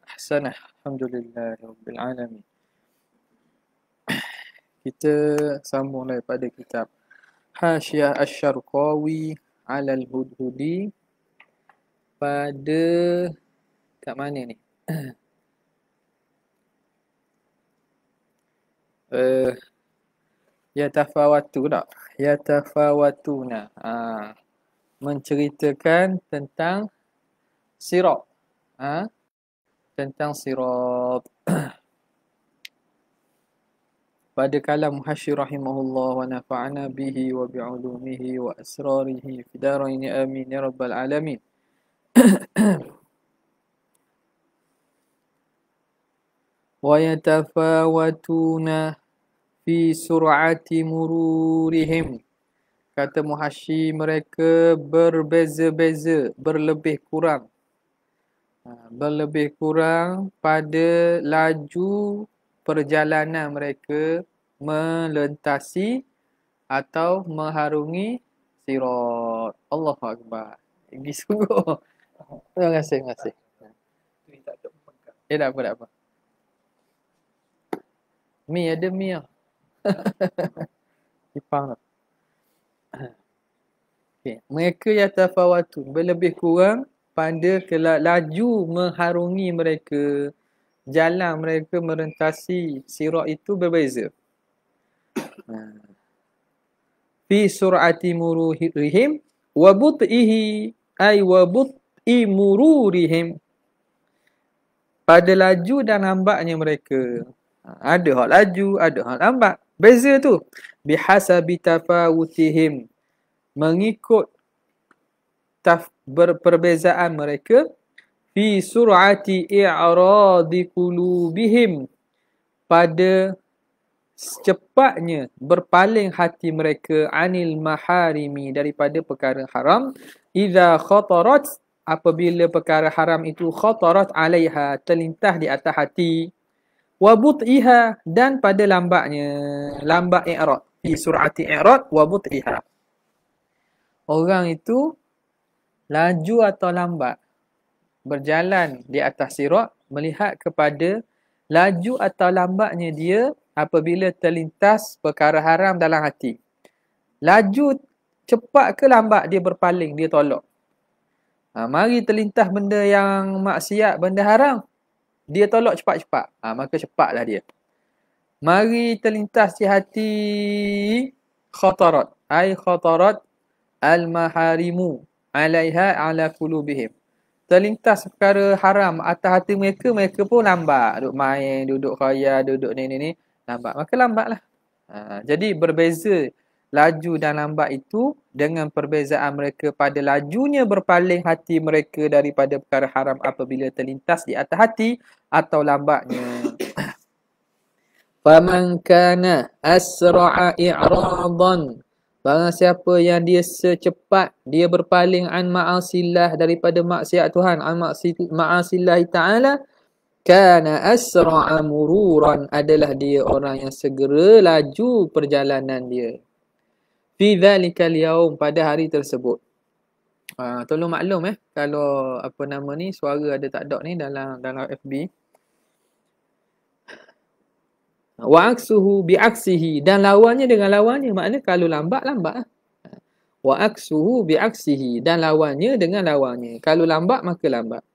Ahsanah. Alhamdulillah Rabbil Alamin. Kita sambung daripada kitab Hasyiah Asy-Syarqawi 'ala al-Hudhudi pada kat mana ni? Yatafawatu tak? Yatafawatuna. Menceritakan tentang sirat. Tentang sirat. Pada kalam Muhashir rahimahullah wa nafa'ana bihi wa bi'ulumihi wa asrarihi fi daraini amin ya rabbal alamin. Wa yatafawatuna fi sur'ati mururihim. Kata Muhashir, mereka berbeza-beza, berlebih kurang. Berlebih kurang pada laju perjalanan mereka melintasi atau mengharungi sirat. Allahu Akbar. Ini sungguh. Terima kasih, terima kasih. Tak apa, tak apa. Mi ada mi lah. Ipang lah. Okay. Mereka yatafawatun, berlebih kurang pada laju mengharungi mereka. Jalan mereka merentasi sirat itu berbeza. Fi sur'ati mururihim wa but'ihi ay wa but'i mururihim. Pada laju dan lambatnya mereka. Ada hak laju, ada hak lambat. Beza tu. Bihasabi tafawutihim. Mengikut perbezaan mereka. Fi sur'ati i'radi qulubihim. Pada secepatnya berpaling hati mereka anil maharimi, daripada perkara haram. Idza khatarat, apabila perkara haram itu khatarat alaiha, terlintas di atas hati. Wa but'iha, dan pada lambatnya, lambat i'rad. Fi sur'ati i'rad wa but'iha. Orang itu laju atau lambat berjalan di atas sirat melihat kepada laju atau lambatnya dia apabila terlintas perkara haram dalam hati. Laju cepat ke lambat dia berpaling, dia tolak. Mari terlintas benda yang maksiat, benda haram, dia tolak cepat-cepat. Maka cepatlah dia. Mari terlintas di hati khatarat. Ay khatarat al-maharimu alaiha ala qulubihim. Terlintas perkara haram atas hati mereka, mereka pun lambat. Duduk main, duduk khayal, duduk ni. Lambat. Maka lambatlah. Jadi berbeza laju dan lambat itu dengan perbezaan mereka pada lajunya berpaling hati mereka daripada perkara haram apabila terlintas di atas hati atau lambatnya. Faman kana asra'a i'radan. Barang siapa yang dia secepat dia berpaling an ma'asillah, daripada maksiat Tuhan, an ma'asillah ta'ala, kana asra'a mururan, adalah dia orang yang segera laju perjalanan dia. Fi dhalikal yaum, pada hari tersebut. Tolong maklum kalau apa nama ni, suara ada tak ada ni dalam FB. Wa aksuhu bi aksihi, dan lawannya dengan lawannya. Maknanya kalau lambat. Wa aksuhu bi aksihi, dan lawannya dengan lawannya. Kalau lambat maka lambat.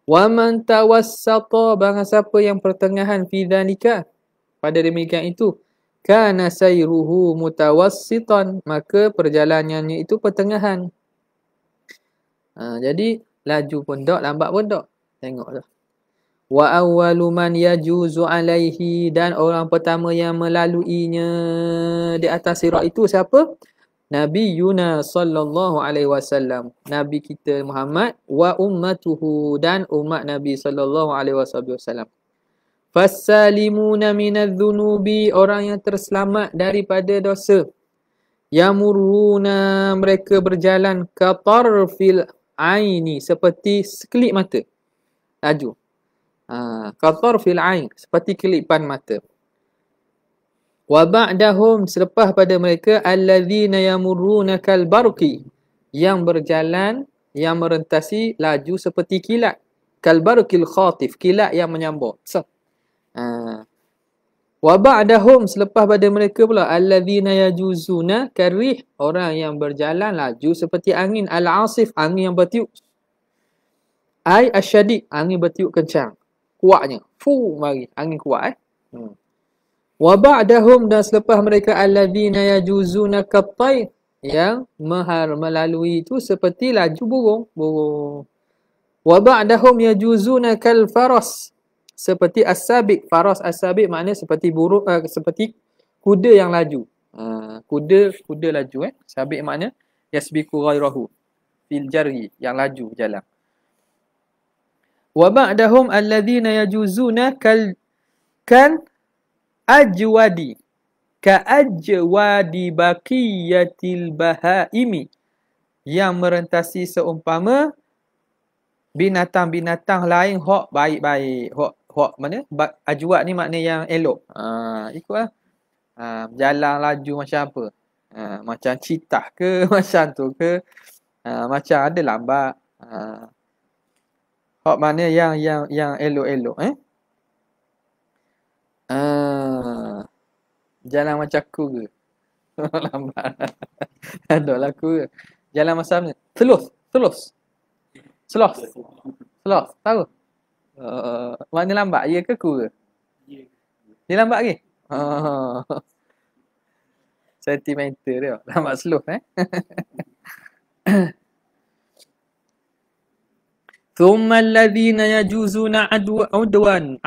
Wa man tawassata, barang siapa yang pertengahan fi dzalika, pada demikian itu, kana sayruhu mutawassitan, maka perjalanannya itu pertengahan. Jadi laju pun tak, lambat pun tak. Tengoklah. Wa awwalu man yajuzu alaihi, dan orang pertama yang melaluinya di atas sirat itu siapa? Nabi Yuna sallallahu alaihi wasallam, Nabi kita Muhammad, wa ummatuhu, dan umat Nabi sallallahu alaihi wasallam. Fassalimuna minadz-dzunubi, orang yang terselamat daripada dosa. Yamuruna, mereka berjalan katarfil aini, seperti sekelip mata. Laju. Katarfil ain, seperti kelipan mata. Wa ba'dahum, selepas pada mereka, alladzina yamurruna kal barqi, yang berjalan, yang merentasi laju seperti kilat. Kalbarqil khatif, kilat yang menyambar. So. Wa ba'dahum, selepas pada mereka pula, alladzina yajuzuna karih, orang yang berjalan laju seperti angin, al-asif, angin yang bertiup. Ai asyadid, angin bertiup kencang. Kuatnya. Mari, angin kuat Wa ba'dahum, dan selepas mereka, alladzina yajuzuna kattay, yang melalui itu seperti laju burung. Wa ba'dahum yajuzuna kal faras, seperti as-sabiq. Faras as-sabiq maknanya seperti burung, seperti kuda yang laju. Kuda laju Sabiq maknanya yasbiqu ghairahu fil jarri, yang laju jalan. Wa ba'dahum alladhina yajuzuna kan ajwadi, ka ajwadi baqiyatil bahaimi, yang merentasi seumpama binatang-binatang lain hok baik-baik. Hok mana? Ajwad ni makna yang elok. Ikutlah. Jalan laju macam apa? Macam citah ke macam tu ke? Macam ada lambat. Hok mana yang elok-elok jalan macam aku ke? Lambat. Ada lah aku ke? Jalan macam ni. Sloth. Tahu? Mana lambat? Ya ke ku ke? Dia lambat ke? Sentimental dia. Lambat slow Thumma alladhina yajuzuna adwan.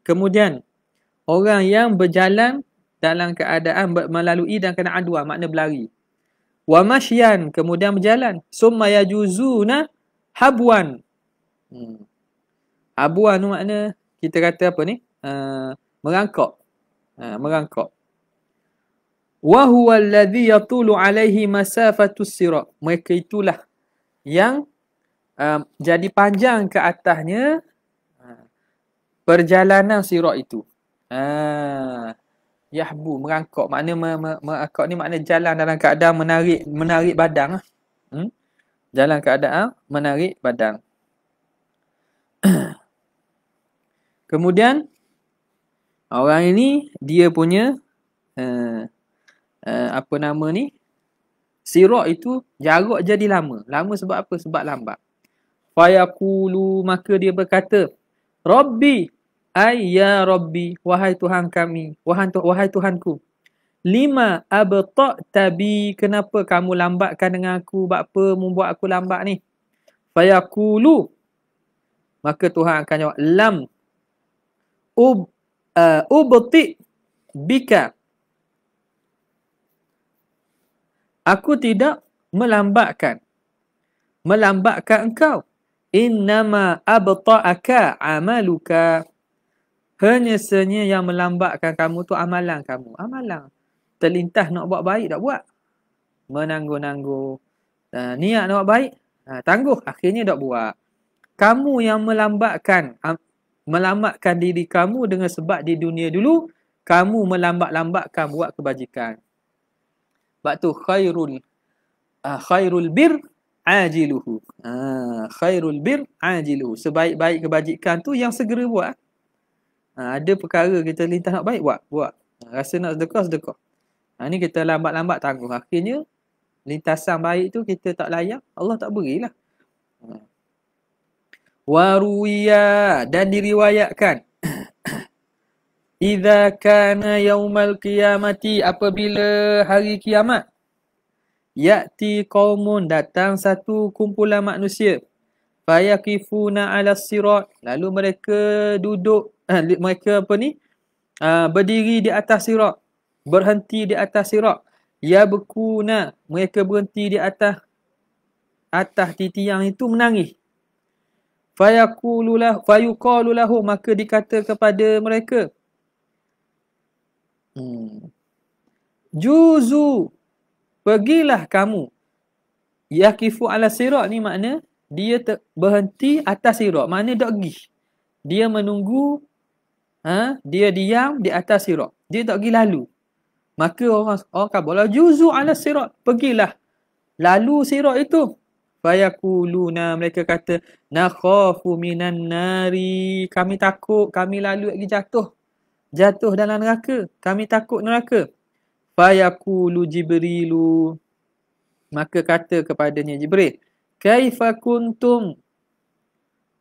Kemudian orang yang berjalan dalam keadaan melalui dan kena adwan, makna berlari. Wa masyan, kemudian berjalan. Summa yajuzuna habwan. Habwan tu makna kita kata apa ni? Merangkak. Merangkak. Wa huwa alladhi yatulu alaihi masafatus sirat. Mereka itulah yang jadi panjang ke atasnya perjalanan sirat itu. Yahbu, merangkak. Makna merangkak ni makna jalan dalam keadaan menarik badan. Jalan keadaan menarik badan. Kemudian orang ini dia punya apa nama ni? Sirat itu jarak jadi lama. Lama sebab apa? Sebab lambat. Fayaqulu, maka dia berkata, Rabbi, ay ya Rabbi, wahai Tuhan kami, wahai Tuhanku. Lima abta'ta bi, kenapa kamu lambatkan dengan aku? Buat apa membuat aku lambat ni? Fayaqulu, maka Tuhan akan jawab, lam ubti bika, aku tidak melambatkan engkau. Innama abta'aka amaluka, hanya sebenarnya yang melambatkan kamu tu amalan kamu. Amalan terlintas nak buat baik tak buat, menangguh-nangguh. Niat nak buat baik, tangguh, akhirnya tak buat. Kamu yang melambatkan diri kamu dengan sebab di dunia dulu kamu melambat-lambatkan buat kebajikan. Sebab tu khairul bir ajiluhu. Khairul bir ajiluhu. Sebaik-baik kebajikan tu yang segera buat. Ada perkara kita lintas nak baik, buat. Rasa nak sedekah. Ni kita lambat-lambat tangguh. Akhirnya lintasan baik tu kita tak layak, Allah tak berilah. Waruya, dan diriwayatkan. Idza kana yaumal qiyamati, apabila hari kiamat. Ya'ti qaumun, datang satu kumpulan manusia. Fayaqifuna 'ala sirat, lalu mereka duduk, mereka berdiri di atas sirat, berhenti di atas sirat. Yabkuna, mereka berhenti di atas di tiang itu menangis. Fayuqalu lahu, maka dikata kepada mereka, Juzu, pergilah kamu. Yaqifu 'ala sirat ni makna dia berhenti atas sirat, makna tak pergi. Dia menunggu, dia diam di atas sirat, dia tak pergi lalu. Maka orang kabarlah juzu 'ala sirat, pergilah lalu sirat itu. Fayaquluna, mereka kata, nakhafu minan nari, kami takut, kami lalu lagi jatuh dalam neraka, kami takut neraka. Fayaqulu Jibrilu, maka kata kepadanya Jibril, kaifa kuntum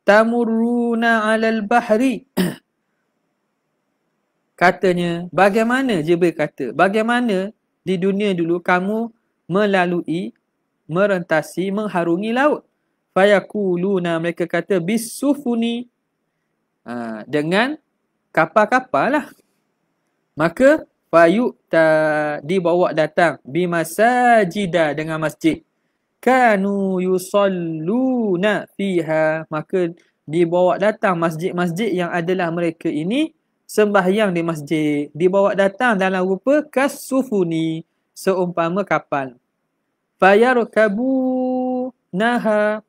tamurruna 'alal bahri. Katanya, bagaimana, Jibril kata, bagaimana di dunia dulu kamu melalui, merentasi, mengharungi laut. Fayaquluna, mereka kata, bisufuni, dengan kapal-kapal lah. Maka fayu'ta, dibawa datang, bimasajida, dengan masjid. Kanu yusalluna fiha, maka dibawa datang masjid-masjid yang adalah mereka ini sembahyang di masjid. Dibawa datang dalam rupa kasufuni, seumpama kapal. Fayarkabunaha,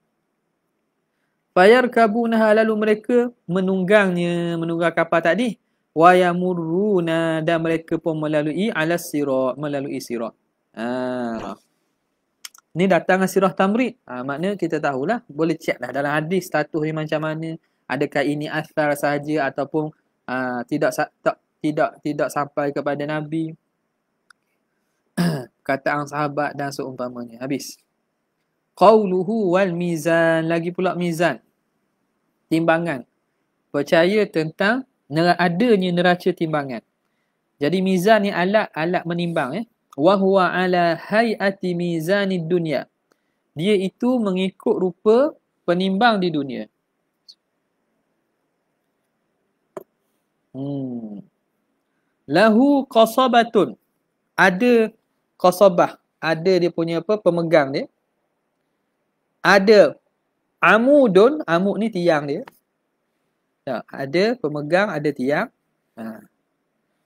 lalu mereka menunggang kapal tadi. Wayamurruna, dan mereka pun melalui alas sirat, melalui sirat. Ni datang sirah tamrid. Maknanya kita tahulah, boleh check dah dalam hadis status ni macam mana. Adakah ini athar sahaja ataupun tidak sampai kepada Nabi. Kataan sahabat dan seumpamanya. Habis. Qauluhu wal mizan, lagi pula mizan. Timbangan. Percaya tentang adanya neraca timbangan. Jadi mizan ni alat menimbang. Wa huwa ala hayati mizanid dunya. Dia itu mengikut rupa penimbang di dunia. Lahu qasabatun. Ada qasabah. Ada dia punya pemegang dia. Ada amudun. Amud ni tiang dia. Ada pemegang, ada tiang.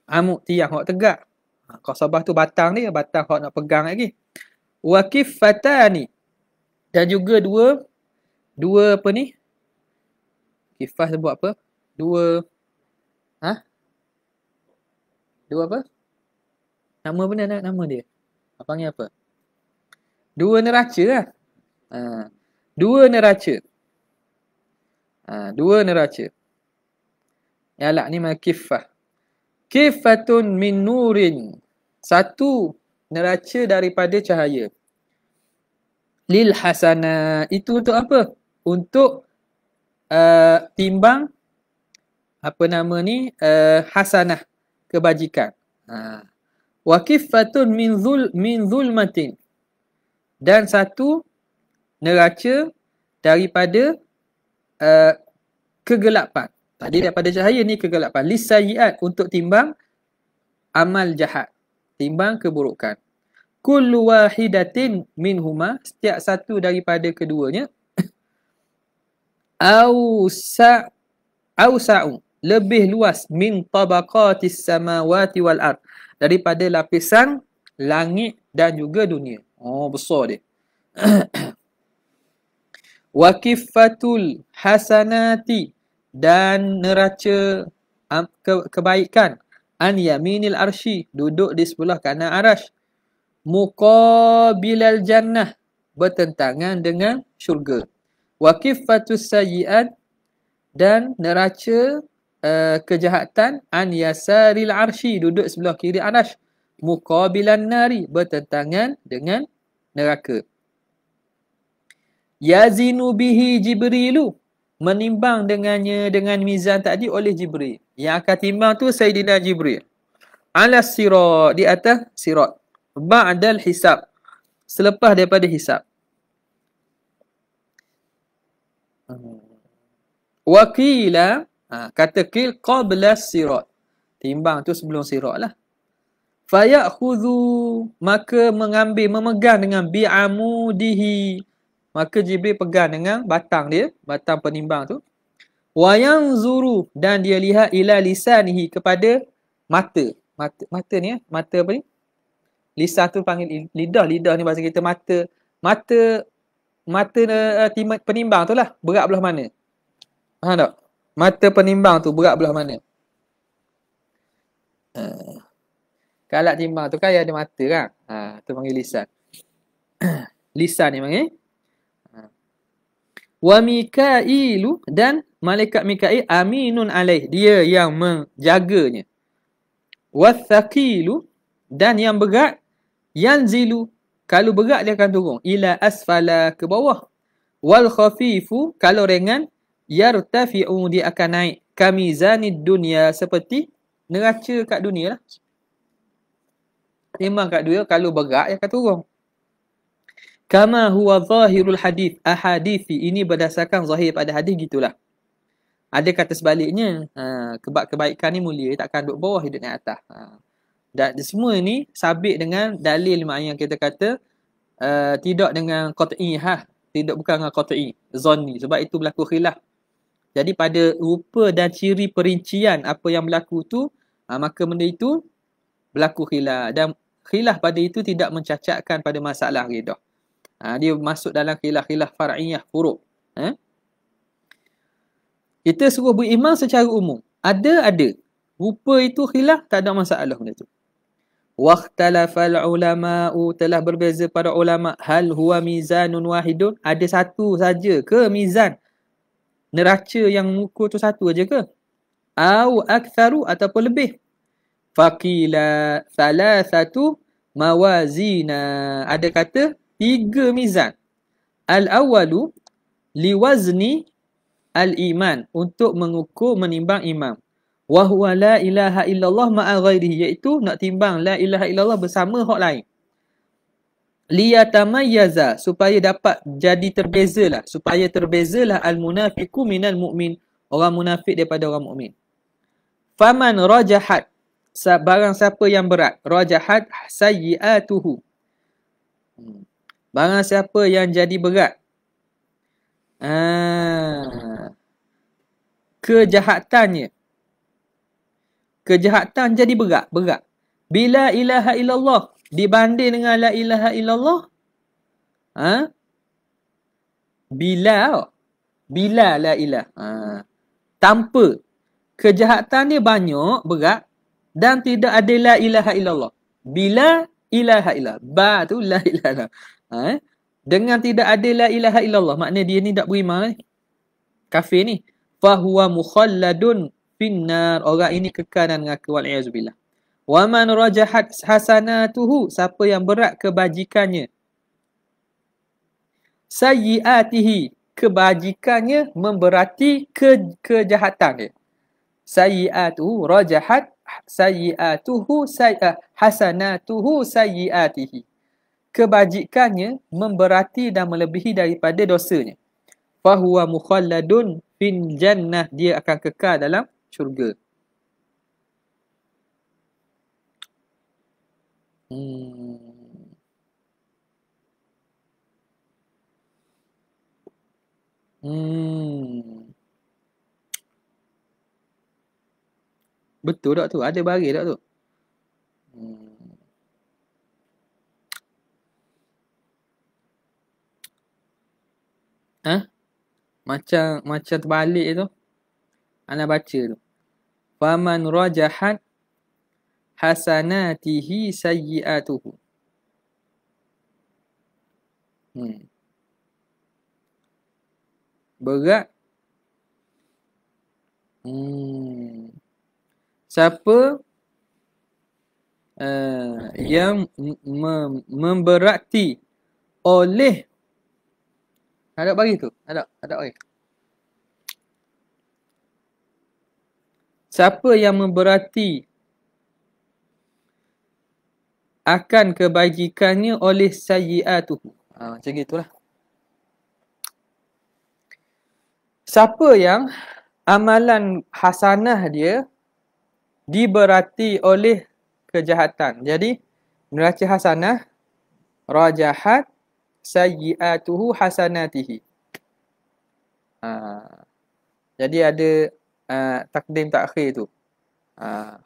Amud tiang hok tegak. Qasabah tu batang dia. Batang hok nak pegang lagi. Wa kiffatani. Dan juga dua apa ni? Kifah sebut apa? Dua apa? Nama benar nama dia. Panggil apa? Dua neraca lah. Dua neraca. Dua neraca. Yalah ni mah kifah. Kifatun min nurin. Satu neraca daripada cahaya. Lil hasanah. Itu untuk apa? Untuk timbang apa nama ni? Hasanah, kebajikan. Wa kifatun min zulmatin. Dan satu neraca daripada kegelapan. Tadi daripada cahaya ni kegelapan. Lisayyiat, untuk timbang amal jahat. Timbang keburukan. Kullu wahidatin minhuma, setiap satu daripada keduanya. Awsa'u, lebih luas, min tabaqatis samawati wal ard, daripada lapisan langit dan juga dunia. Besar dia. Wa kiffatul hasanati, dan neraca kebaikan, an yaminil arsy, duduk di sebelah kanan arash, muqabilal jannah, bertentangan dengan syurga. Wa kiffatus sayyi'at, dan neraca kejahatan, an yasaril arsy, duduk sebelah kiri arash, muqabilan nari, bertentangan dengan neraka. Yazinu bihi Jibrilu, menimbang dengannya, dengan mizan tadi oleh Jibril. Yang akan timbang tu Sayyidina Jibril. Ala sirat, di atas sirat. Ba'dal hisab, selepas daripada hisab. Wakila, kata kil qabla sirat. Timbang tu sebelum sirat lah. Fayakhudhu, maka memegang dengan bi'amudihi. Maka Jibril pegang dengan batang dia, batang penimbang tu. Wa yanzuru, dan dia lihat ila lisanihi, kepada mata. Mata ni mata apa ni? Lisan tu panggil lidah. Lidah ni bahasa kita mata. Mata penimbang tu lah, berat belah mana? Faham tak? Mata penimbang tu berat belah mana? Kalau timbang tu kan ada mata kan? Tu panggil lisan. Lisan ni panggil. Wa Mikailu, dan malaikat Mikail aminun alaih, dia yang menjaganya. Wathaqilu, dan yang berat, yanzilu, kalau berat dia akan turun, ila asfala, ke bawah. Wal khafifu, kalau ringan, yartafi'u, dia akan naik. Kamizanid dunia, seperti neraca kat dunia lah. Timbang kat dunia, kalau berat dia akan turun. Kama huwa zahirul hadith, ahadithi, ini berdasarkan zahir pada hadis, gitulah. Ada kata sebaliknya, kebaikan ni mulia, takkan duduk bawah, hidup naik atas. Dan semua ni sabit dengan dalil yang kita kata tidak dengan qat'i, tidak bukan dengan qat'i, zanni, sebab itu berlaku khilaf. Jadi pada rupa dan ciri perincian apa yang berlaku tu, maka benda itu berlaku khilaf, dan khilaf pada itu tidak mencacatkan pada masalah ridah. Dia masuk dalam khilaf-khilaf far'iyah, furu'. Kita suruh beriman secara umum. Ada. Rupa itu khilaf, tak ada masalah benda tu. Waqtalafal ulama'u, telah berbeza para ulama'. Hal huwa mizanun wahidun, ada satu saja ke mizan? Neraca yang mengukur tu satu aja ke? Au aktsaru, ataupun lebih? Faqila thalathatu mawazina, ada kata 3 mizan. Al-awwalu liwazni al-iman, untuk mengukur, menimbang iman. Wa huwa la ilaha illallah ma'a ghairihi, iaitu nak timbang la ilaha illallah bersama hak lain. Liyatamayyaza, supaya dapat jadi terbezalah, supaya terbezalah al-munafiqu minal mu'min, orang munafik daripada orang mukmin. Faman rajahat, barang siapa yang berat, rajahat sayyi'atuhu, barang siapa yang jadi berat, kejahatannya, kejahatan jadi berat. Bila ilaha illallah dibanding dengan la ilaha illallah, bila la ilah, tanpa kejahatan dia banyak, berat, dan tidak ada la ilaha illallah. Bila ilaha illallah, ba tu la ilaha illallah. Dengan tidak ada la ilaha illallah, maknanya dia ni tak beriman, kafir ni. Fahuwa mukhalladun finnar, orang ini kekal dan neraka, wal a'udzubillah. Wa man rajahat hasanatuhu, siapa yang berat kebajikannya, sayyiatihi, kebajikannya memberati kejahatan dia. Sayyiatuhu rajahat sayyiatuhu hasanatuhu sayyiatihi, kebajikannya memberati dan melebihi daripada dosanya. Fahuwa mukhalladun fin jannah, dia akan kekal dalam syurga. Betul tak tu? Ada baris tak tu? Macam terbalik tu. Ana baca tu. Faman rajahat hasanatihi sayyi'atuhu. Berat. Siapa yang memberati oleh, ada bagi tu? Ada bagi. Siapa yang memberati akan kebajikannya oleh sayyi'atuhu. Macam gitulah. Siapa yang amalan hasanah dia diberati oleh kejahatan. Jadi, neraca hasanah, rajahat sayyi'atuhu hasanatihi. Jadi ada takdim takhir tu.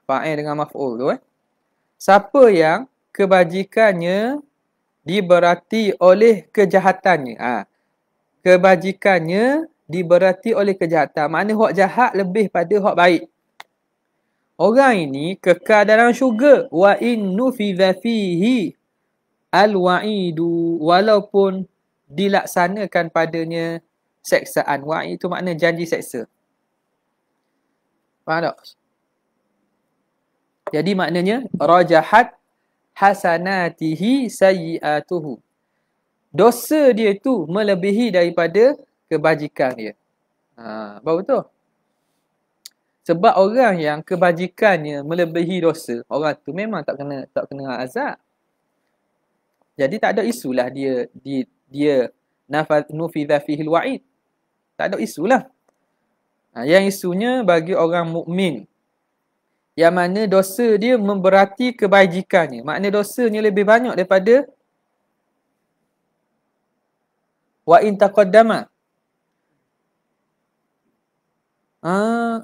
Fa'il dengan maf'ul tu. Siapa yang kebajikannya diberati oleh kejahatannya. Kebajikannya diberati oleh kejahatan. Maknanya hak jahat lebih pada hak baik. Orang ini kekal dalam syurga. Wa in nufidha fihi al-wa'idu, walaupun dilaksanakan padanya seksaan. Wa'id itu makna janji seksa. Faham tak? Jadi maknanya rajahat hasanatihi sayyi'atuhu. Dosa dia tu melebihi daripada kebajikan dia. Baru tu. Sebab orang yang kebajikannya melebihi dosa, orang tu memang tak kena azab. Jadi tak ada isulah dia nufidha fihil wa'id. Tak ada isulah. Yang isunya bagi orang mukmin yang mana dosa dia memberati kebajikannya. Makna dosanya lebih banyak daripada wa in taqaddama.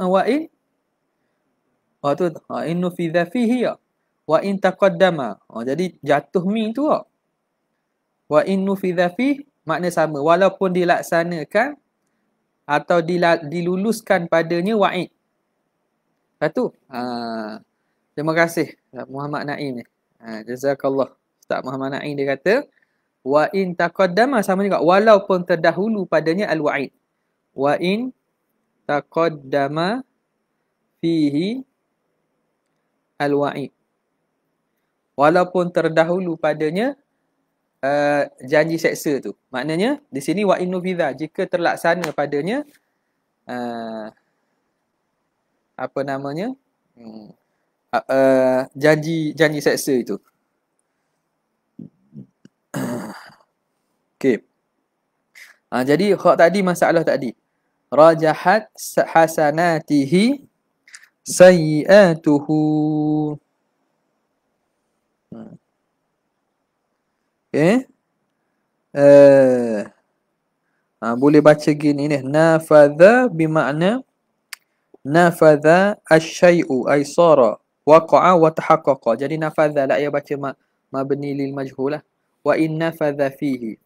Wa in tu in nufidha fihi ya. Wa in taqaddama. Jadi jatuh mi tu ya. Wa in nufidha fihi makna sama walaupun dilaksanakan atau diluluskan padanya wa'id. Satu. Terima kasih Muhammad Naim ni. Jazakallah. Ustaz Muhammad Naim dia kata wa in taqaddama sama juga walaupun terdahulu padanya al-wa'id. Wa in taqaddama fihi al-wa'id. Walaupun terdahulu padanya janji seksa tu. Maknanya di sini wa in nufidha jika terlaksana padanya apa namanya? Janji seksa itu. Okey. Jadi hak tadi masalah tadi. Rajahat hasanatihi sayyi'atuhu. Okey. Boleh baca gini ni. Nafadha bimakna nafadha asy-syai'u ay sara waqa'a wa tahaqqaqa. Jadi nafadha la ya baca mabni lil majhul lah. Wa in nafadha fihi.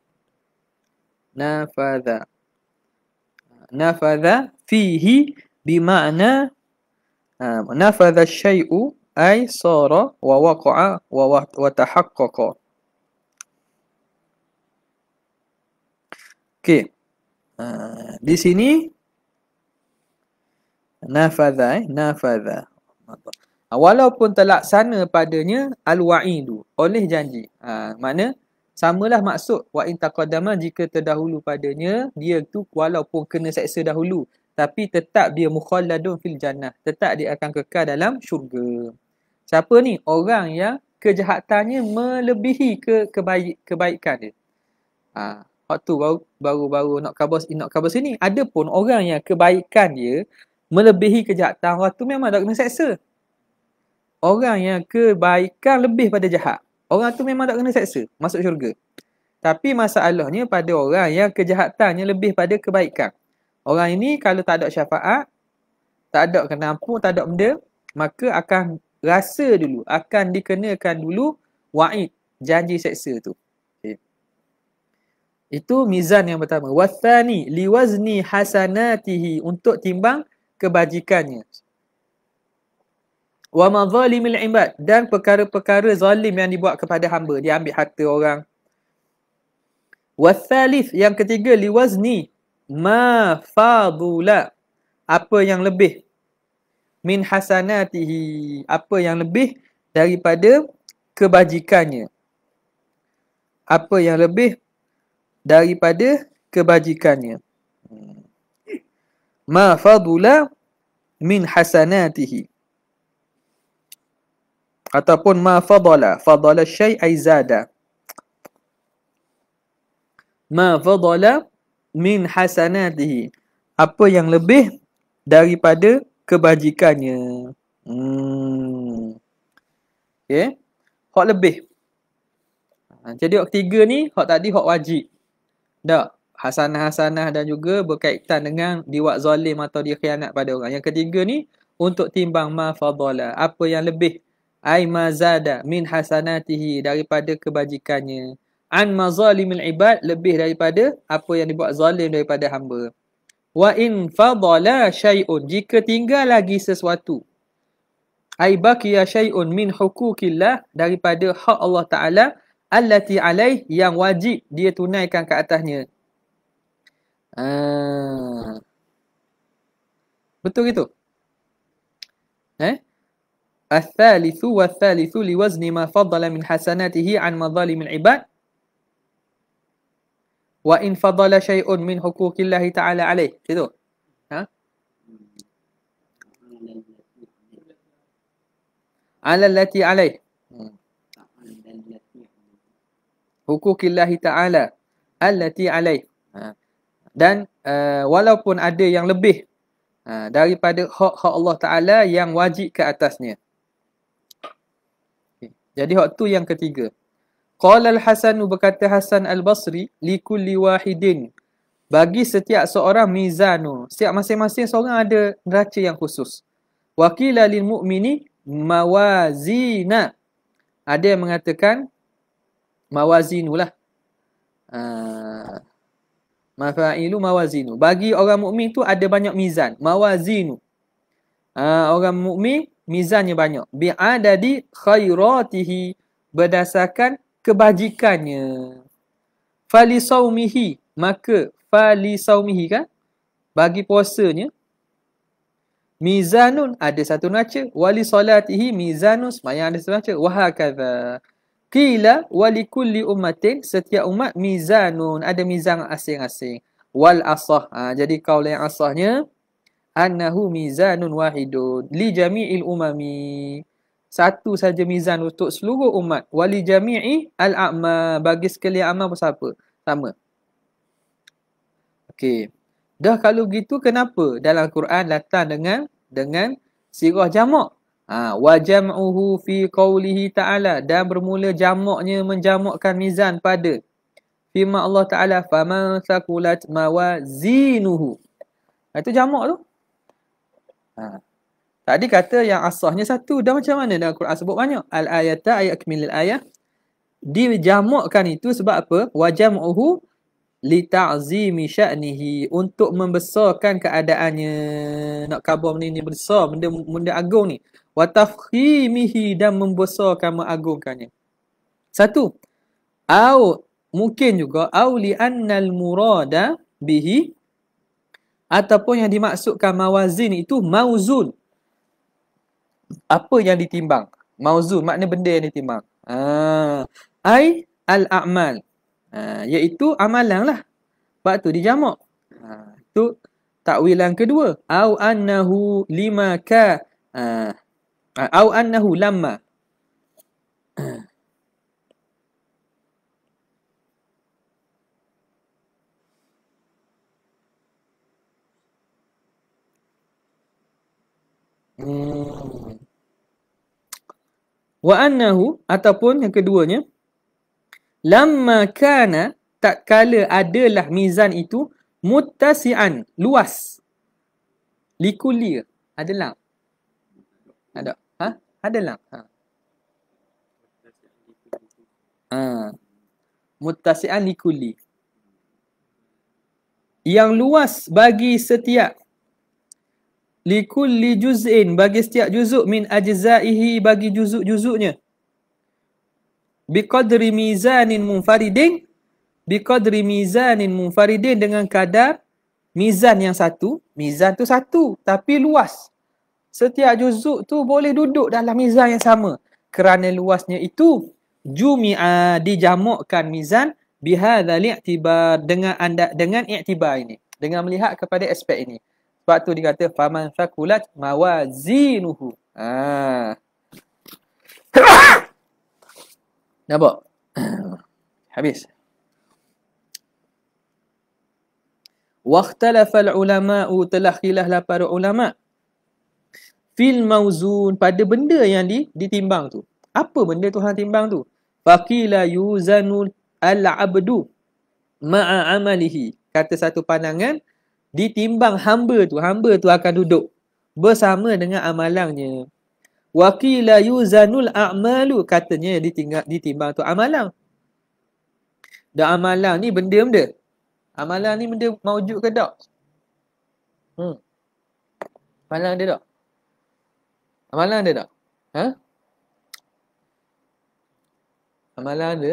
Nafadha fihi bimakna nafadha asy-syai'u ay sara wa waqa'a wa tahaqqaqa. Okey. Di sini nafadha. Walaupun terlaksana padanya al-wa'idu oleh janji. Makna samalah maksud wa in taqaddama jika terdahulu padanya dia tu walaupun kena seksa dahulu tapi tetap dia mukhalladun fil jannah, tetap dia akan kekal dalam syurga. Siapa ni? Orang yang kejahatannya melebihi kebaikan dia. Waktu baru nak khabar sini. Ada pun orang yang kebaikan dia melebihi kejahatan, orang tu memang tak kena seksa. Orang yang kebaikan lebih pada jahat, orang tu memang tak kena seksa, masuk syurga. Tapi masalahnya pada orang yang kejahatannya lebih pada kebaikan. Orang ini kalau tak ada syafaat, tak ada kena ampun, tak ada benda, maka akan rasa dulu, akan dikenakan dulu wa'id, janji seksa tu. Itu mizan yang pertama. Wathani liwazni hasanatihi, untuk timbang kebajikannya. Wa madzalimil ibad, dan perkara-perkara zalim yang dibuat kepada hamba, dia ambil harta orang. Wathalith, yang ketiga, liwazni ma fadula, apa yang lebih, min hasanatihi, apa yang lebih daripada kebajikannya. Apa yang lebih daripada kebajikannya. Ma fadula min hasanatihi, ataupun ma fadala syai' ay zada. Ma fadala min hasanatihi, apa yang lebih daripada kebajikannya. Okey, hak lebih. Jadi hak ketiga ni, hak tadi hak wajib. Tak, hasanah-hasanah dan juga berkaitan dengan diwak zalim atau dia khianat pada orang. Yang ketiga ni untuk timbang ma fadala, apa yang lebih, ai mazada min hasanatihi, daripada kebajikannya, an mazalimil ibad, lebih daripada apa yang dibuat zalim daripada hamba. Wa in fadala syai'un, jika tinggal lagi sesuatu, ai baqiya syai'un min hukukillah, daripada hak Allah Taala, allati alaih, yang wajib dia tunaikan ke atasnya. Ah, betul gitu? Eh? الثالث والثالث لوزن ما فضل من حسناته عن مظالم العباد وإن فضل شيء من حقوق الله تعالى عليه. Itu. Ha? على التي عليه. حقوق الله تعالى التي عليه. Dan walaupun ada yang lebih daripada hak-hak Allah Ta'ala yang wajib ke atasnya. Jadi hak tu yang ketiga. Qala al-Hasan, berkata Hasan al-Basri, li kulli wahidin, bagi setiap seorang mizanu, setiap masing-masing seorang ada neraca yang khusus. Wa qila lil mu'mini mawazina, ada yang mengatakan mawazinu lah. Mafa'ilu mawazinu, bagi orang mukmin tu ada banyak mizan. Mawazinu, orang mukmin mizannya banyak. Bi'adadi khairatihi, berdasarkan kebajikannya. Fali saumihi, maka fali saumihi kan, bagi puasanya mizanun, ada satu neraca. Wali salatihi mizanun, sembahyang ada satu neraca. Wahakadha. Qila wali kulli ummatin, setiap umat mizanun, ada mizan asing-asing. Wal asah, jadi kaul yang asahnya annahu mizanun wahidun li jami'il umami, satu saja mizan untuk seluruh umat. Wali jami'i al-a'ma, bagi sekalian amal siapa? Sama. Okey. Dah kalau gitu kenapa dalam Quran datang dengan sirah jamak? Wa jam'uhu fi qawlihi ta'ala, dan bermula jamaknya menjamakkan mizan pada firman Allah Ta'ala, faman thaqulat mawazinuhu. Itu jamak tu. Tadi kata yang asahnya satu, dah macam mana dalam Quran sebut banyak? Al-ayata ayat akmilil ayah. Dijamakkan itu sebab apa? Wa jam'uhu li ta'zimi sya'nihi, untuk membesarkan keadaannya. Nak khabar benda ni besar, benda agung ni. Wa tafkhimihi, dan membesarkan, mengagungkannya. Satu. Au mungkin juga au li annal murada bihi, ataupun yang dimaksudkan mawazin itu mauzun, apa yang ditimbang. Mauzun makna benda yang ditimbang. Ai al-a'mal, iaitu amalan lah. Sebab tu dijamak. Itu takwilan kedua. Au annahu lima ka, au annahu lamma. Wa annahu, ataupun yang keduanya, lamma kana, tak kala adalah mizan itu muttasi'an, luas. Likulli, ada lam? Ada. Ada lam. Muttasi'an likulli, yang luas bagi setiap, likulli juz'in, bagi setiap juzuk, min ajza'ihi, bagi juzuk-juzuknya, biqadri mizanin munfaridin, biqadri mizanin munfaridin, dengan kadar mizan yang satu. Mizan tu satu tapi luas. Setiap juzuk tu boleh duduk dalam mizan yang sama. Kerana luasnya itu, jumi'a, dijamakkan mizan, bihadzal i'tibar, dengan i'tibar ini, dengan melihat kepada aspek ini. Sebab tu dikata faman thaqulat mawazinuhu. Nampak? Habis. Waqtalafal ulama'u, telah khilaflah para ulama, fil mauzun, pada benda yang ditimbang tu. Apa benda Tuhan timbang tu? Faqila yuzanul al-abdu ma'a amalihi. Kata satu pandangan, ditimbang hamba tu akan duduk bersama dengan amalannya. Waqila yuzanul a'malu, katanya ditimbang tu amalan. Dan amalan ni benda-benda. Amalan ni benda maujud ke tak? Amalan ada tak? Amalan ada tak? Amalan ada?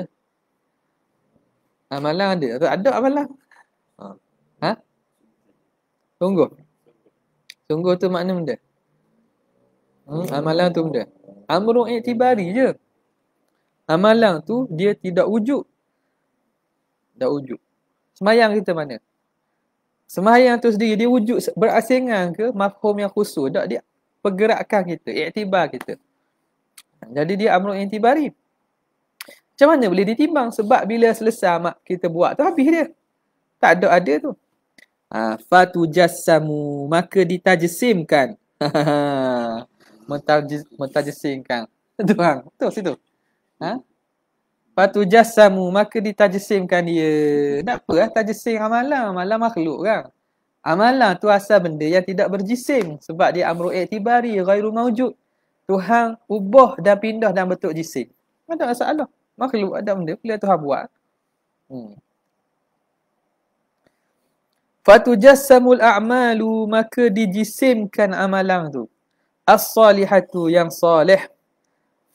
Amalan ada? Ada amalan? Sungguh. Sungguh tu makna benda. Amalan tu benda. Amrun i'tibari je. Amalan tu dia tidak wujud. Tak wujud. Semayang kita mana? Semayang tu sendiri dia wujud berasingan ke mafhum yang khusus? Tak, dia pergerakan kita, iktibar kita. Jadi dia amrun i'tibari. Macam mana boleh ditimbang? Sebab bila selesai mak kita buat tu habis dia. Tak ada tu. Fatujassamu, maka ditajsimkan. Mentajsimkan. Tu hang. Betul situ. Fatujassamu, maka ditajsimkan dia. Tak apa lah tajsim amalan. Amalan makhluk kan. Amalan tu asal benda yang tidak berjisim. Sebab dia amru i'tibari, ghairu mawjud. Tuhan ubah dan pindah dan bentuk jisim. Tak ada masalah. Makhluk ada benda, bila Tuhan buat. Fatujassamul a'malu, maka dijisimkan amalan tu. As-salihatu, yang salih.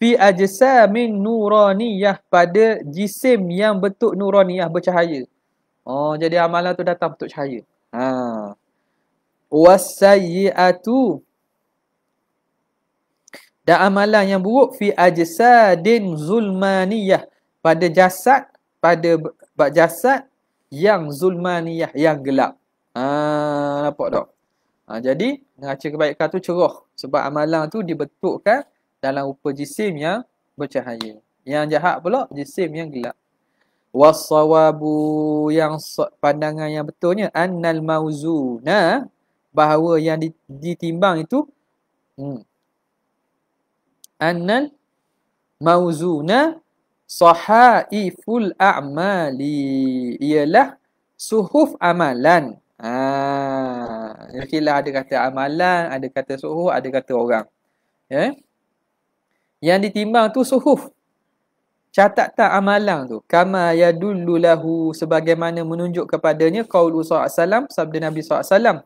Fi ajsamin nuraniyah, pada jisim yang bentuk nuraniyah, bercahaya. Jadi amalan tu datang bentuk cahaya. Was-sayyi'atu, dan amalan yang buruk fi ajsadin zulmaniyah, pada jasad, pada jasad yang zulmaniyah, yang gelap. Nampak tak? Jadi neraca kebaikan tu cerah sebab amalan tu dibentukkan dalam rupa jisim yang bercahaya. Yang jahat pula jisim yang gelap. Was-sawabu, yang pandangan yang betulnya, annal mauzuna, bahawa yang ditimbang itu annal mauzuna sahaiful a'mali, ialah suhuf amalan. Yakilah ada kata amalan, ada kata suhuf, ada kata orang. Yang ditimbang tu suhuf, catatan amalan tu. Kama yadullu lahu, sebagaimana menunjuk kepadanya qaulu sallallahu alaihi wasallam, sabda Nabi sallallahu alaihi wasallam.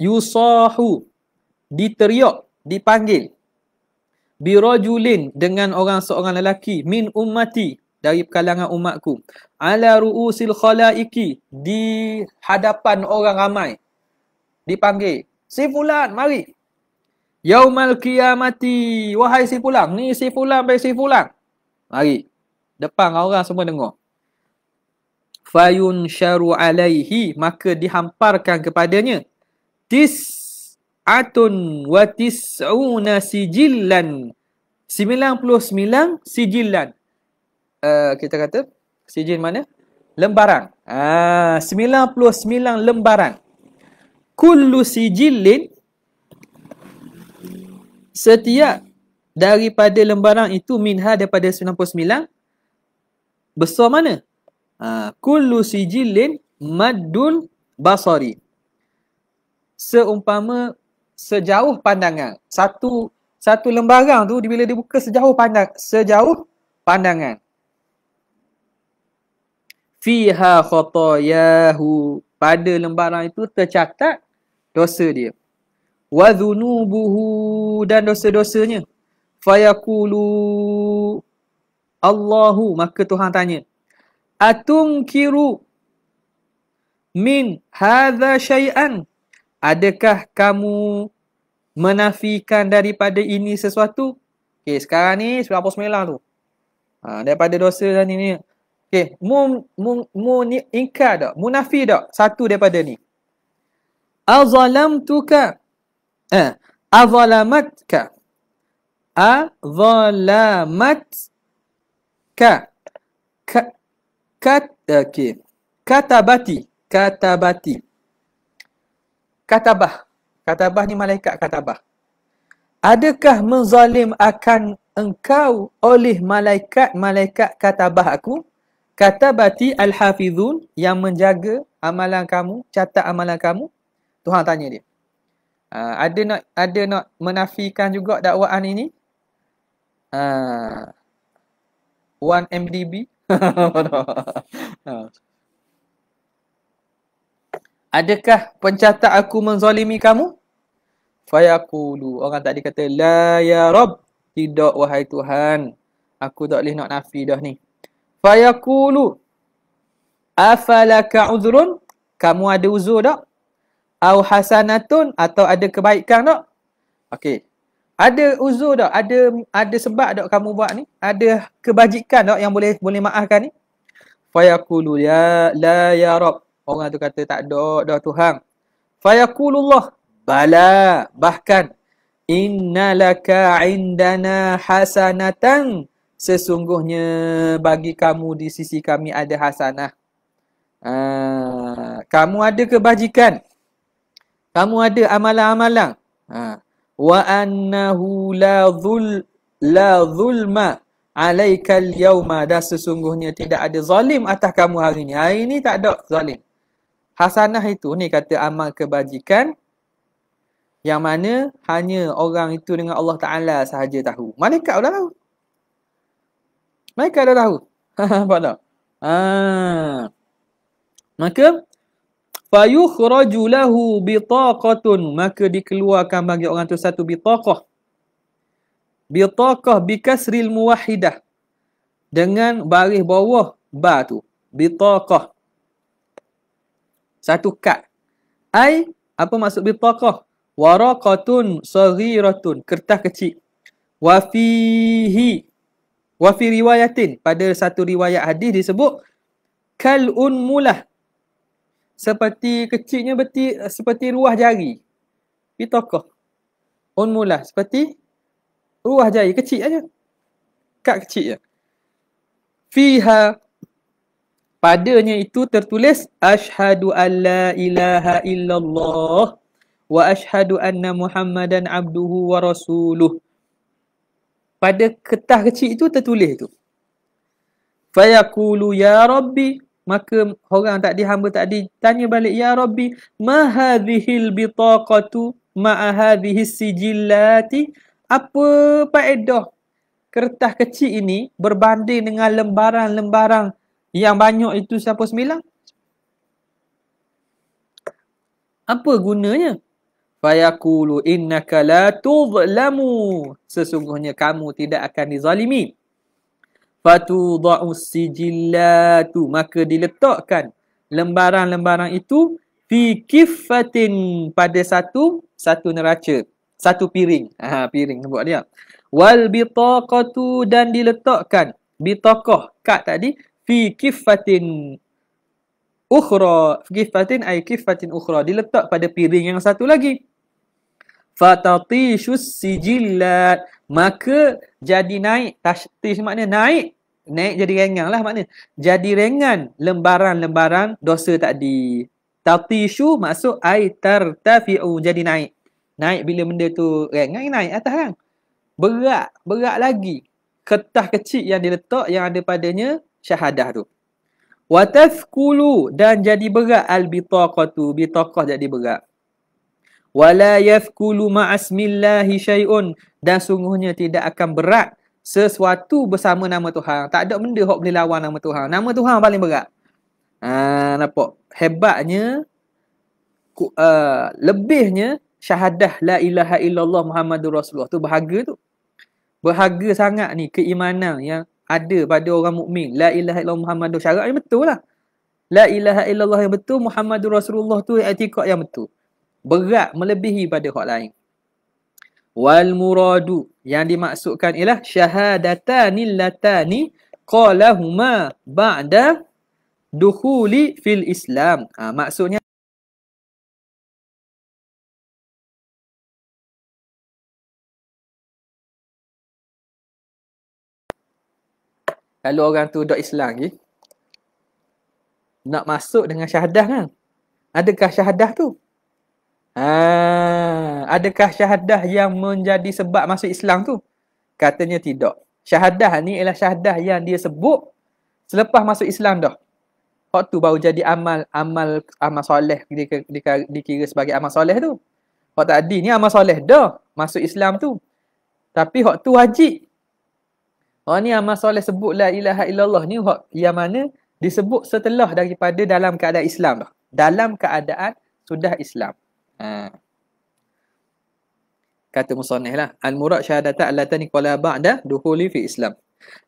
Yusahu, diteriak, dipanggil. Birajulin, dengan seorang lelaki, min ummati, dari kalangan umatku. Ala ru'usil khalaiki, di hadapan orang ramai. Dipanggil, si fulan, mari. Yaumal qiyamati, wahai si fulan, ni si fulan, baik si fulan. Mari. Depan orang semua dengar. Fayunsharu alaihi, maka dihamparkan kepadanya. Tis'atun wa tis'una sijillan, 99 sijillan. Kita kata sijil mana? Lembaran. 99 lembaran. Kullu sijillin, setiap daripada lembaran itu, minha, daripada 99, besar mana? Kullu sijillin maddul basari, seumpama sejauh pandangan. Satu lembaran tu bila dibuka sejauh pandangan. Fiha khotayahu, pada lembaran itu tercatat dosa dia. Wa dhunubuhu, dan dosa-dosanya. Fayaqulu Allahu, maka Tuhan tanya, atunkiru min hadza syai'an, adakah kamu menafikan daripada ini sesuatu? Okey, sekarang ni 99 tu. Daripada dosa ni. Okey, mu ni ingkar tak? Munafi tak? Satu daripada ni. Azalamtuka. Azalamatka. Azalamatka. Katabati. Katabah ni malaikat katabah. Adakah menzalim akan engkau oleh malaikat katabah aku? Katabati al-hafizun, yang menjaga amalan kamu, catat amalan kamu. Tuhan tanya dia. Ada nak menafikan juga dakwaan ini? 1 MDB. Adakah pencatat aku menzalimi kamu? Fayaqulu, orang tadi kata, la ya Rabb, tidak wahai Tuhan. Aku tak boleh nak nafi dah ni. Fayaqulu afalaka uzrun? Kamu ada uzur tak? Au hasanatun, atau ada kebaikan tak? Okey. Ada uzur tak? Ada sebab tak kamu buat ni? Ada kebajikan tak yang boleh maafkan ni? Fayaqulu la ya Rabb. Orang tu kata tak ada dah Tuhan. Fayaqulullah bala, bahkan innalaka indana hasanatan, sesungguhnya bagi kamu di sisi kami ada hasanah. Kamu ada kebajikan. Kamu ada amalan-amalan. Wa annahu la zulma alaikal yauma, dan sesungguhnya tidak ada zalim atas kamu hari ini. Hari ini tak ada zalim. Hasanah itu ni kata amal kebajikan yang mana hanya orang itu dengan Allah Ta'ala sahaja tahu. Malaikat dah tahu. Malaikat dah tahu. Nampak tak? Maka fayukhraju lahu bitaqatun, maka dikeluarkan bagi orang tu satu bitaqah. Bitaqah bikasril muwahhidah, dengan baris bawah ba tu. Bitaqah. Satu kad. Ai, apa maksud bitaqah? Waraqatun saghiratun, kertas kecil. Wa fi riwayatin, pada satu riwayat hadis disebut kal unmulah, seperti kecilnya seperti ruah jari. Bitaqah. Unmulah, seperti ruah jari, kecil aja. Kad kecil je. Fiha, padanya itu tertulis asyhadu an la ilaha illallah wa asyhadu anna Muhammadan abduhu wa rasuluh. Pada kertas kecil itu tertulis itu. Fayaqulu ya Rabbi, maka orang hamba tadi tanya balik, ya Rabbi, ma hadhil bitaqatu ma hadhis sijillati, apa faedah kertas kecil ini berbanding dengan lembaran-lembaran yang banyak itu siapa sembilan? Apa gunanya? Fayaqulu innaka la tuzlamu, sesungguhnya kamu tidak akan dizalimi. Fatudha'u sijillatu, maka diletakkan lembaran-lembaran itu fi kiffatin, pada satu neraca, satu piring. Piring buat dia. Wal bitaqatu, dan diletakkan bitaqah kad tadi fi kiffatin ukhra. Kiffatin ay kiffatin ukhra, diletak pada piring yang satu lagi. Fatatishus sijillat, maka jadi naik. Tashtish maknanya naik jadi ringan lah, maknanya jadi ringan lembaran-lembaran dosa tadi. Tatishu maksud ay tartafi'u, jadi naik bila benda tu ringan, naik atas kan, berat lagi kertas kecil yang diletak yang ada padanya syahadah tu. Wa tafkulu, dan jadi berat al-bitaqatu, bitaqah jadi berat. Wala yafkulu ma'asmillahi syai'un, dan sungguhnya tidak akan berat sesuatu bersama nama Tuhan. Tak ada benda hok boleh lawan nama Tuhan. Nama Tuhan paling berat. Nampak hebatnya, lebihnya syahadah la ilaha illallah Muhammadur Rasulullah tu, berharga tu. Berharga sangat ni keimanan yang ada pada orang mukmin. La ilaha illallah Muhammadur, syarat yang betul lah. La ilaha illallah yang betul, Muhammadur Rasulullah tu i'tikad yang betul. Berat melebihi pada hak lain. Wal muradu, yang dimaksudkan ialah syahadatanil latani qalahuma ba'da dukhuli fil Islam. Maksudnya kalau orang tu dak Islam lagi, nak masuk dengan syahadah kan? Adakah syahadah tu? Adakah syahadah yang menjadi sebab masuk Islam tu? Katanya tidak. Syahadah ni ialah syahadah yang dia sebut selepas masuk Islam dah. Hak tu baru jadi amal soleh, dikira sebagai amal soleh tu. Hak tadi ni amal soleh dah masuk Islam tu. Tapi hak tu wajib. Hak ni amal soleh sebut la ilaha illallah ni, hak yang mana disebut setelah daripada dalam keadaan Islam dah. Dalam keadaan sudah Islam. Kata musannif lah, al-murad syahadatan allatani qala ba'da dukhuli fi Islam.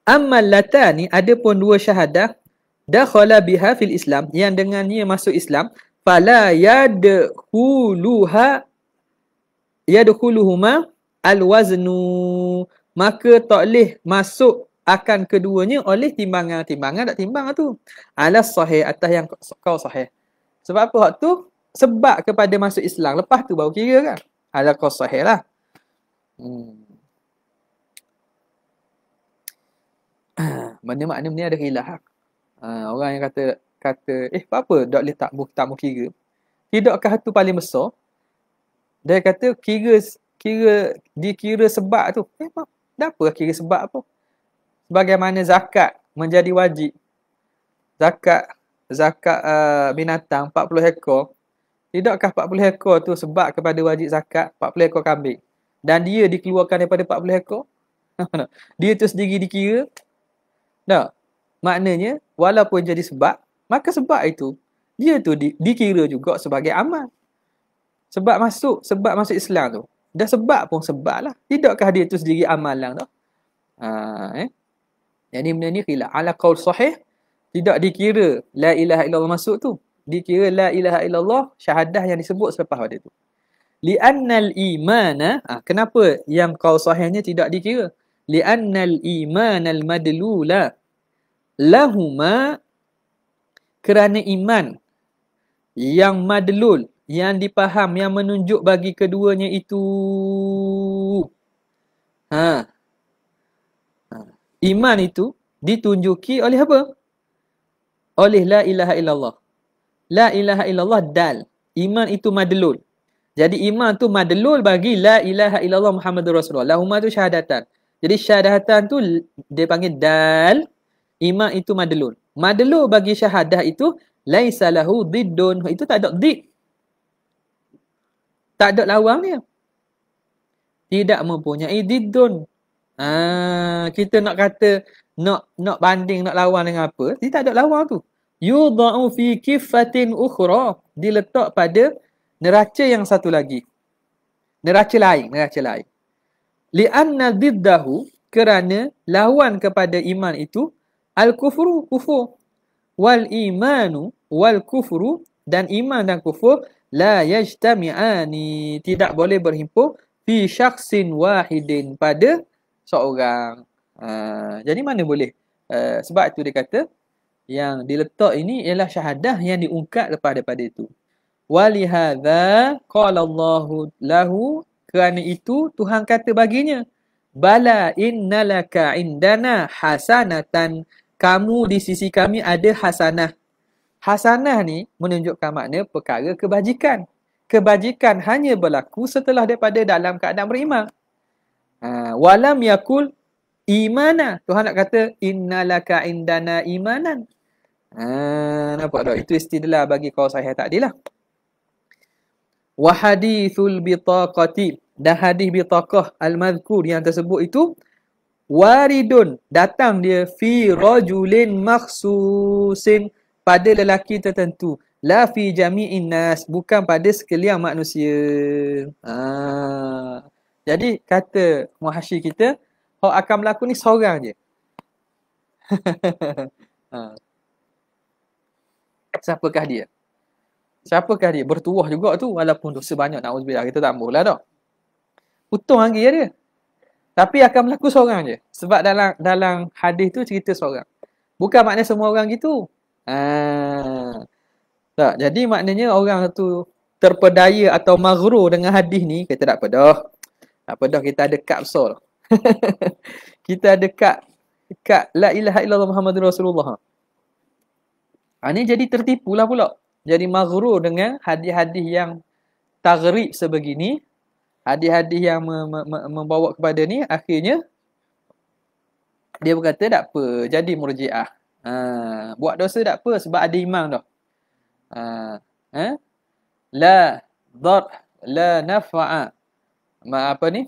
Ammal latani, adapun dua syahadah, dakhala biha fil Islam, yang dengannya masuk Islam, fala yadkhuluhuma alwaznu, maka tak boleh masuk akan keduanya oleh timbangan tak timbang tu. Ala sahih, atas yang kau sahih. Sebab apa hak tu? Sebab kepada masuk Islam, lepas tu baru kira kan. Ala kau sahih lah. Mana makna ni ada khilaf. Orang yang kata apa tak boleh tak mau kira. Tidakkah tu paling besar? Dia kata dikira sebab tu. Dah apa kira sebab apa? Bagaimana zakat menjadi wajib. Zakat binatang 40 ekor. Tidakkah 40 ekor tu sebab kepada wajib zakat 40 ekor kambing? Dan dia dikeluarkan daripada 40 ekor? Dia tu sendiri dikira? Tak. Maknanya, walaupun jadi sebab, maka sebab itu, dia tu dikira juga sebagai amal. Sebab masuk Islam tu. Dah sebab pun sebab lah. Tidakkah dia tu sendiri amalan tu? Jadi benda ni khilaf. Ala qaul sahih, tidak dikira la ilaha illallah masuk tu. Dikira la ilaha illallah syahadah yang disebut selepas pada tu. Li'annal imana, kenapa yang qaul sahihnya tidak dikira? Li'annal imanal madlula lahuma, kerana iman yang madlul, yang dipaham, yang menunjuk bagi keduanya itu. Iman itu ditunjuki oleh apa? Oleh la ilaha illallah. La ilaha illallah dal. Iman itu madlul. Jadi iman tu madlul bagi la ilaha illallah Muhammadur Rasulullah. Lahuma tu syahadatan. Jadi syahadatan tu dia panggil dal. Iman itu madlul. Madlul bagi syahadah itu laisa lahu diddun. Itu tak ada did. Tak ada lawan dia. Tidak mempunyai diddun. Kita nak kata nak banding, nak lawan dengan apa? Dia tak ada lawan tu. Yudha'u fi kiffatin ukhra, diletak pada neraca yang satu lagi. Neraca lain. Li'anna diddahu, kerana lawan kepada iman itu al-kufru, kufur. Wal imanu wal kufru, dan iman dan kufur la yajtami'ani, tidak boleh berhimpun fi syakhsin wahidin, pada seorang. Jadi mana boleh? Sebab itu dia kata yang diletak ini ialah syahadah yang diungkap daripada itu. Walihadza qala Allahu lahu, kerana itu Tuhan kata baginya, bala innalaka indana hasanatan, kamu di sisi kami ada hasanah. Hasanah ni menunjukkan makna perkara kebajikan. Kebajikan hanya berlaku setelah daripada dalam keadaan beriman. Walam yakul imana. Tuhan nak kata innalaka indana imanan. Nampak tak? Itu istidlal bagi qaul sahih tadi lah. Wa hadithul bitaqati, dan hadis bitaqah al-madhkur yang tersebut itu waridun, datang dia fi rajulin makhsusin, pada lelaki tertentu, la fi jami'in nas, bukan pada sekalian manusia. Jadi kata muhasyi kita, hak akan berlaku ni seorang je. Siapakah dia? Siapakah dia? Bertuah juga tu, walaupun dosa banyak, na'udzubillah, kita tak boleh dah. Untung lagi dia. Tapi akan berlaku seorang je. Sebab dalam hadis tu cerita seorang. Bukan maknanya semua orang gitu. Tak, jadi maknanya orang tu terpedaya atau maghrur dengan hadis ni, kita tak pedah. Tak pedah, kita ada kad besar. Kita ada kad la ilaha illallah Muhammadur Rasulullah. Ni jadi tertipulah pula. Jadi maghrur dengan hadis-hadis yang taghrib sebegini. Hadis-hadis yang membawa kepada ni, akhirnya dia berkata tak apa, jadi murji'ah. Buat dosa tak apa sebab ada iman dah. La naf'a apa ni?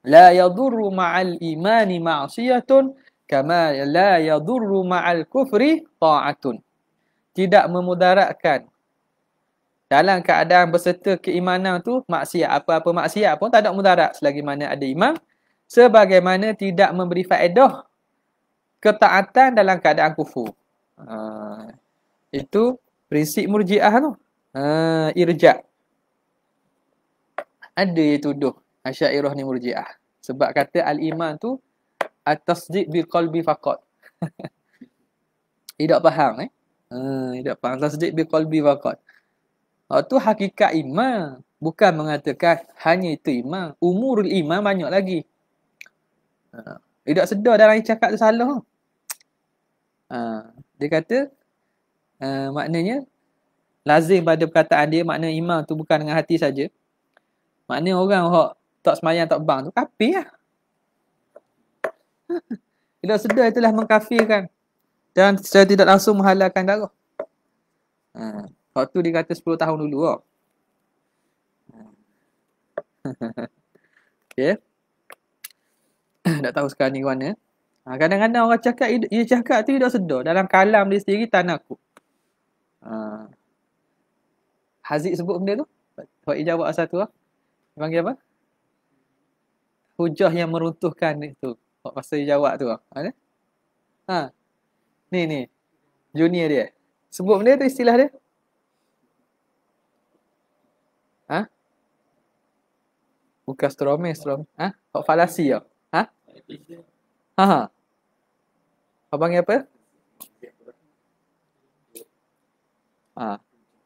La yadurru ma'al imani ma'siyatun kama la yadurru ma'al kufri ta'atun. Tidak memudaratkan dalam keadaan berserta keimanan tu maksiat, apa-apa maksiat pun tak ada mudarat selagi mana ada iman, sebagaimana tidak memberi faedah ketaatan dalam keadaan kufur. Itu prinsip murjiah tu. Irja. Ada yang tuduh Asy'ariyah ni murjiah. Sebab kata al-iman tu at-tasdiq bil qalbi faqat. Tidak faham tidak faham tasdiq bil qalbi faqat. Tu hakikat iman. Bukan mengatakan hanya itu iman. Umurul iman banyak lagi. Tidak sedar dalam cakap tu salah. Dia kata maknanya lazim pada perkataan dia, makna iman tu bukan dengan hati saja. Makna orang hok tak semayang tak bang tu kafir lah. Tidak sedar itulah mengkafirkan dan secara tidak langsung menghalalkan darah. Waktu dia kata 10 tahun dulu kok. Okay. Tak tahu sekarang ni mana. Kadang-kadang orang cakap, dia cakap tu tidak sedar. Dalam kalam dia sendiri tanakut. Haziq sebut benda tu. Hak jawab satu lah. Dia panggil apa? Hujah yang meruntuhkan itu. Hak pasal dia jawab tu lah. Ni. Junior dia. Sebut benda tu istilah dia. Bukan stromel. Hak falasi lah. Apa panggil apa?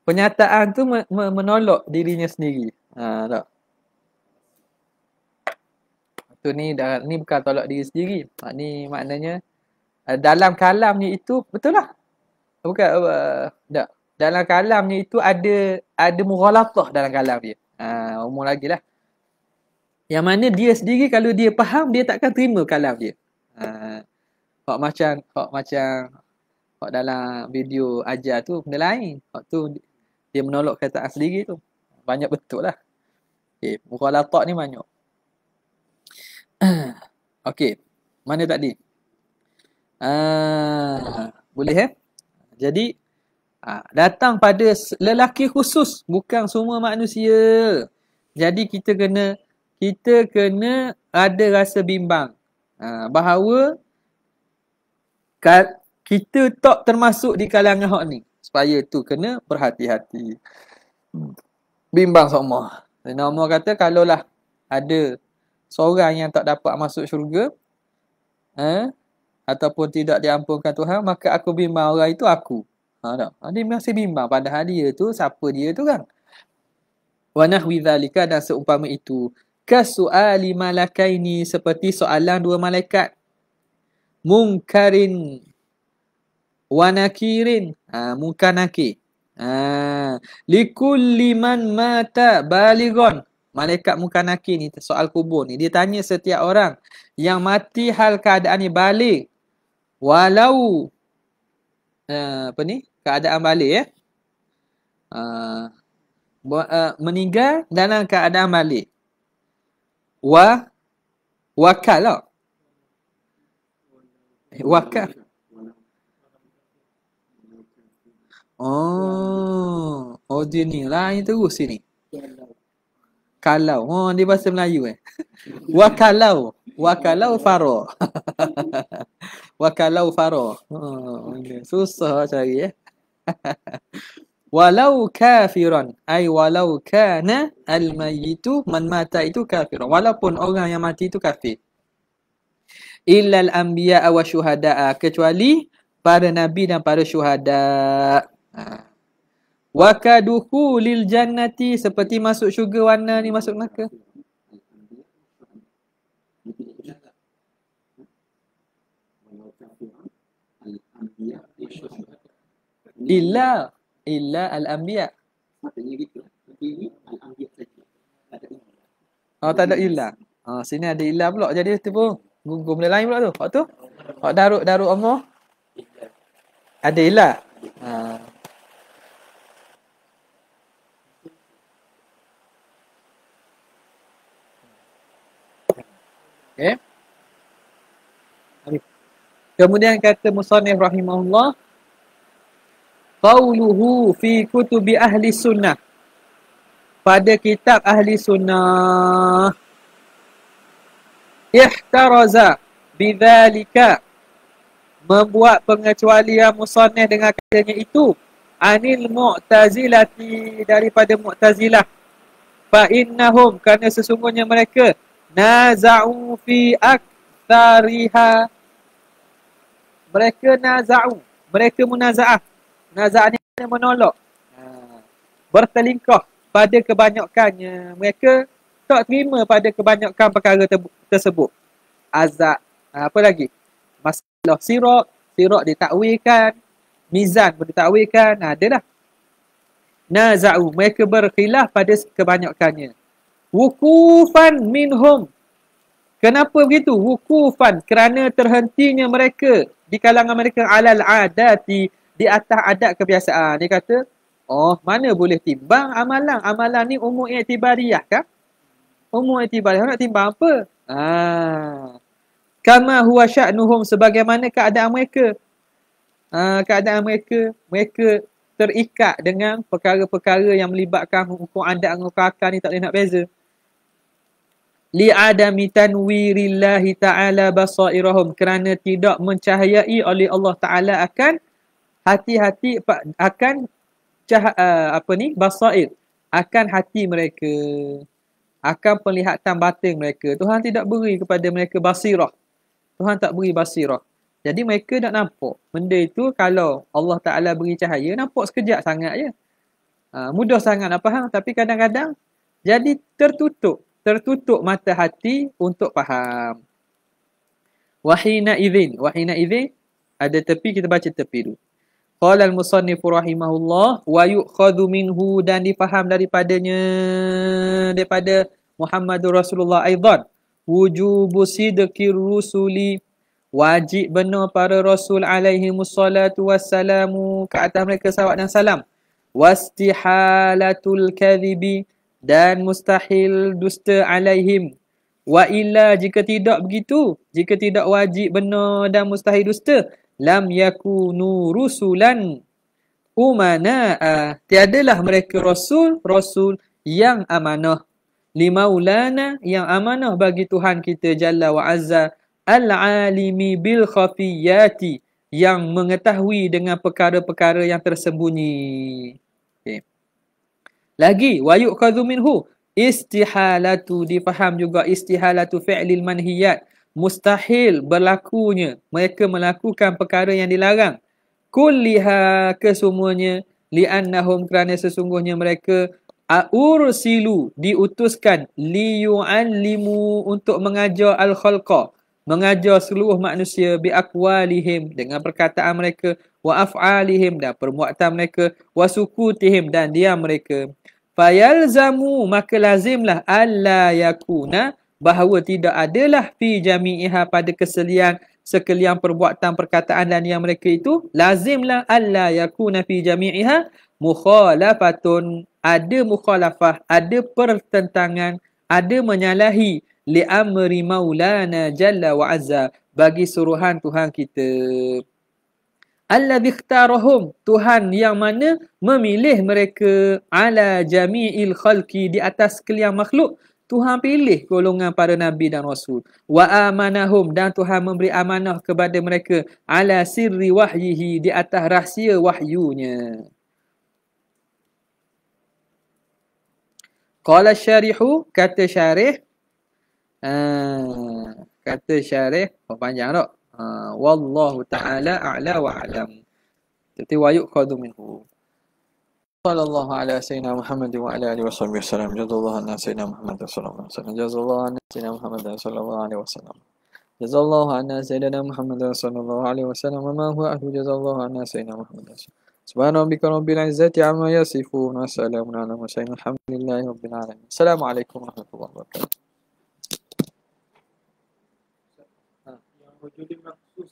Penyataan tu menolak dirinya sendiri. Tak. Tu ni bukan tolak diri sendiri. Ni maknanya dalam kalamnya itu betul lah. Bukan tak. Dalam kalamnya itu ada mughalatah dalam kalam dia. Umum lagi lah. Yang mana dia sendiri kalau dia faham dia takkan terima kalam dia. Hak macam dalam video ajar tu benda lain. Hak tu dia menolak kataan sendiri tu. Banyak betul lah. Okay, mughalatah ni banyak. Okey. Mana tadi? Boleh Jadi datang pada lelaki khusus, bukan semua manusia. Jadi kita kena ada rasa bimbang. Bahawa kita tak termasuk di kalangan hak ni. Supaya tu kena berhati-hati. Bimbang semua. Dan Umar kata kalaulah ada seorang yang tak dapat masuk syurga ataupun tidak diampunkan Tuhan, maka aku bimbang orang itu aku. Dia masih bimbang padahal dia tu siapa dia tu kan. Wa nahwi dzalika, dan seumpama itu, kasu'ali malakaini, seperti soalan dua malaikat, munkarin wa nakirin, munkar nakir. Likulli man mata balighan. Malaikat munkar nakir ni soal kubur ni, dia tanya setiap orang yang mati hal keadaannya balik, walau keadaan balik meninggal dalam keadaan balik, wakal lah. Wakal. Dia ni lah yang terus sini. Kalau. Dia bahasa Melayu Wakalau faro. Wakalau faro. Susah cari Walau kafiran, ay walau kana al-mayyitu, man mata itu kafiran, walaupun orang yang mati itu kafir. Illal anbiya wa syuhada, kecuali para nabi dan para syuhada. Wa kadukhulil jannati, seperti masuk syurga warna ni masuk neraka. Illa al-anbiya. Maksudnya gitu. Ini al-anbiya saja. Tak ada illa. Sini ada illa pula. Jadi tiba gugur benda lain pula tu. Hak tu. Hak darut Allah. Ada illa. Okay. Kemudian kata musannif rahimahullah, qauluhu fi kutubi ahli sunnah, pada kitab ahli sunnah, ihtaraza bidzalika, membuat pengecualian musannaf dengan katanya itu anil mu'tazilati daripada mu'tazilah fa innahum kerana sesungguhnya mereka naza'u fi aktsariha mereka munaza'ah munaza'ah ni menolak bertelingkah pada kebanyakannya mereka tak terima pada kebanyakan perkara tersebut azab apa lagi masalah sirak ditakwilkan mizan pun ditakwilkan adalah naza'u mereka berkhilaf pada kebanyakannya wukufan minhum kenapa begitu wukufan kerana terhentinya mereka di kalangan mereka alal adati di atas adat kebiasaan dia kata oh mana boleh timbang amalan ni umur i'tibariyah kan umur i'tibariyah nak timbang apa kama huwa sya'nuhum sebagaimana keadaan mereka mereka terikat dengan perkara-perkara yang melibatkan hukum adat dengan hukum akal ni tak boleh nak beza li'adami tanwirillahi ta'ala basairahum kerana tidak mencahayai oleh Allah Ta'ala akan hati-hati akan basair akan hati mereka akan penglihatan batin mereka Tuhan tidak beri kepada mereka basirah Tuhan tak beri basirah jadi mereka tak nampak benda itu kalau Allah Ta'ala beri cahaya nampak sekejap sangat je mudah sangat nak faham tapi kadang-kadang jadi tertutup mata hati untuk faham wahina idzin ada tepi kita baca tepi dulu qala al-musannif rahimahullah wa yu'khadhu minhu dan difaham daripada Muhammadur Rasulullah aidan wujubu sidqir rusuli wajib benar para rasul alaihi wassalatu wassalamu ke atas mereka salawat dan salam wastihalatul kadhibi dan mustahil dusta alaihim wa illa jika tidak begitu jika tidak wajib benar dan mustahil dusta lam yakunu rusulan umana tiadalah mereka rasul yang amanah limaulana yang amanah bagi Tuhan kita jalla wa azza al-alimi bil khafiyati yang mengetahui dengan perkara-perkara yang tersembunyi. Okay. Lagi wa yu'khadhu minhu istihalatu difaham juga istihalatu fi'lil manhiyat mustahil berlakunya mereka melakukan perkara yang dilarang kulliha kesemuanya li'annahum kerana sesungguhnya mereka ursilu diutuskan liyu'allimu untuk mengajar al-khalqa mengajar seluruh manusia bi aqwalihim dengan perkataan mereka wa af'alihim dan perbuatan mereka wa sukutihim dan diam mereka fayalzamu maka lazimlah alla yakuna bahawa tidak adalah fi jami'iha pada sekalian perbuatan perkataan dan diam mereka itu lazimlah alla yakuna fi jami'iha mukhalafatun ada mukhalafah ada pertentangan ada menyalahi li amri maulana jalla wa azza bagi suruhan Tuhan kita alladzi ikhtarahum Tuhan yang mana memilih mereka ala jami'il khalqi di atas sekalian makhluk Tuhan pilih golongan para nabi dan rasul wa amanahum dan Tuhan memberi amanah kepada mereka ala sirri wahyihi di atas rahsia wahyunya qala syarihu kata syarih panjang tak wallahu ta'ala a'la wa a'lam jadi wa yu'khadhu minhu sallallahu ala sayyidina Muhammad wa ala alihi washabbihi wasallam jazallahu anna sayyidina Muhammad sallallahu alaihi wasallam jazallahu anna sayyidina Muhammad sallallahu alaihi wasallam jazallahu anna sayyidina Muhammad sallallahu alaihi wasallam ma huwa ahlu jazallahu anna sayyidina Muhammad subhana rabbika rabbil izzati amma yasifun wa salamun ala mursalin alhamdulillahi rabbil alamin assalamualaikum warahmatullahi wabarakatuh. Yang wujudin maksus